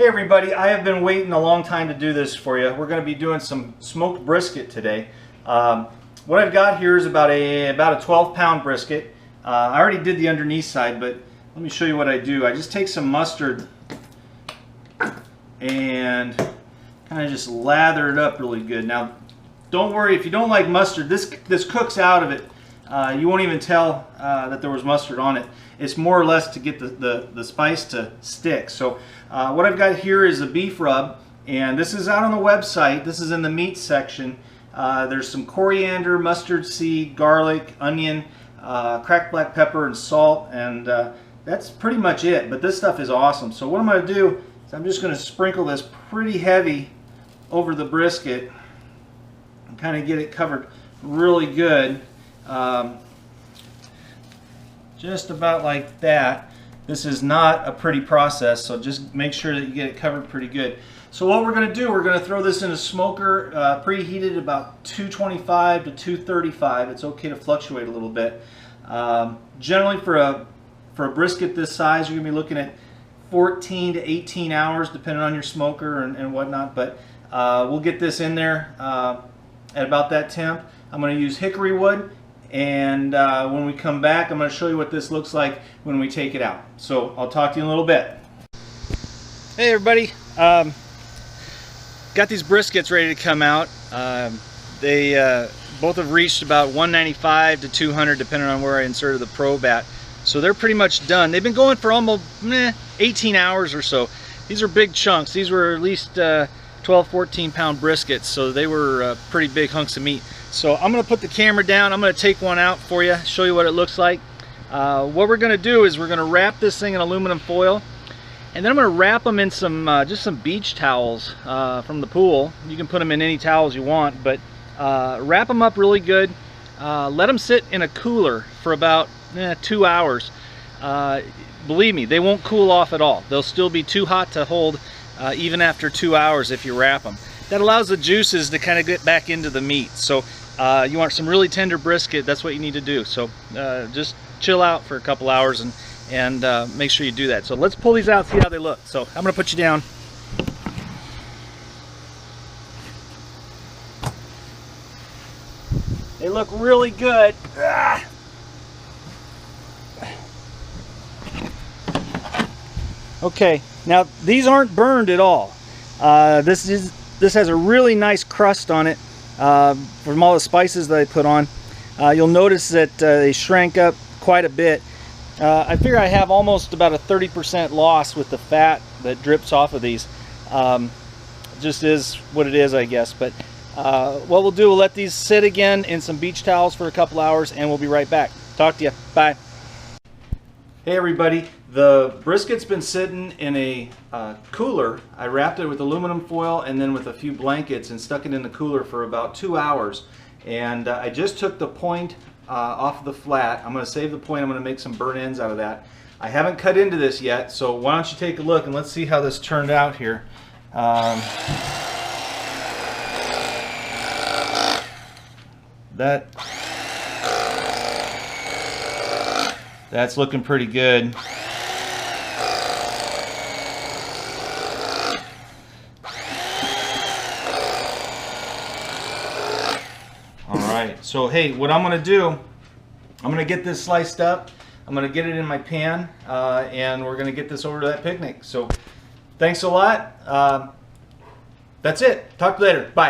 Hey everybody, I have been waiting a long time to do this for you. We're going to be doing some smoked brisket today. What I've got here is about a 12-pound brisket. I already did the underneath side, but let me show you what I do. I just take some mustard and kind of just lather it up really good. Now, don't worry if you don't like mustard. This cooks out of it. You won't even tell that there was mustard on it. It's more or less to get the spice to stick. So what I've got here is a beef rub, and this is out on the website. This is in the meat section. There's some coriander, mustard seed, garlic, onion, cracked black pepper, and salt, and that's pretty much it. But this stuff is awesome. So what I'm going to do is I'm just going to sprinkle this pretty heavy over the brisket and kind of get it covered really good. Just about like that. This is not a pretty process, so just make sure that you get it covered pretty good. So what we're going to do, we're going to throw this in a smoker, preheated about 225 to 235. It's okay to fluctuate a little bit. Generally for a brisket this size, you're going to be looking at 14 to 18 hours depending on your smoker and whatnot, but we'll get this in there at about that temp. I'm going to use hickory wood, and when we come back I'm going to show you what this looks like when we take it out. So I'll talk to you in a little bit. Hey everybody, got these briskets ready to come out. They both have reached about 195 to 200 depending on where I inserted the probe at. So they're pretty much done. They've been going for almost 18 hours or so. These are big chunks. These were at least 12-14 pound briskets, so they were pretty big hunks of meat. So I'm going to put the camera down. I'm going to take one out for you, show you what it looks like. What we're going to do is we're going to wrap this thing in aluminum foil, and then I'm going to wrap them in some just some beach towels from the pool. You can put them in any towels you want, but wrap them up really good. Let them sit in a cooler for about 2 hours. Believe me, they won't cool off at all. They'll still be too hot to hold even after 2 hours if you wrap them. That allows the juices to kind of get back into the meat. So you want some really tender brisket, that's what you need to do. So just chill out for a couple hours and make sure you do that. So let's pull these out, see how they look. So I'm going to put you down. They look really good. Ah. Okay, now these aren't burned at all. This has a really nice crust on it from all the spices that I put on. You'll notice that they shrank up quite a bit. I figure I have almost about a 30% loss with the fat that drips off of these. Just is what it is, I guess. But what we'll do, we'll let these sit again in some beach towels for a couple hours, and we'll be right back. Talk to you. Bye. Hey everybody, the brisket's been sitting in a cooler. I wrapped it with aluminum foil and then with a few blankets and stuck it in the cooler for about 2 hours. And I just took the point off of the flat. I'm going to save the point. I'm going to make some burnt ends out of that. I haven't cut into this yet, so why don't you take a look and let's see how this turned out here. That's looking pretty good. Alright, so hey, what I'm going to do, I'm going to get this sliced up, I'm going to get it in my pan, and we're going to get this over to that picnic. So thanks a lot. That's it. Talk to you later. Bye.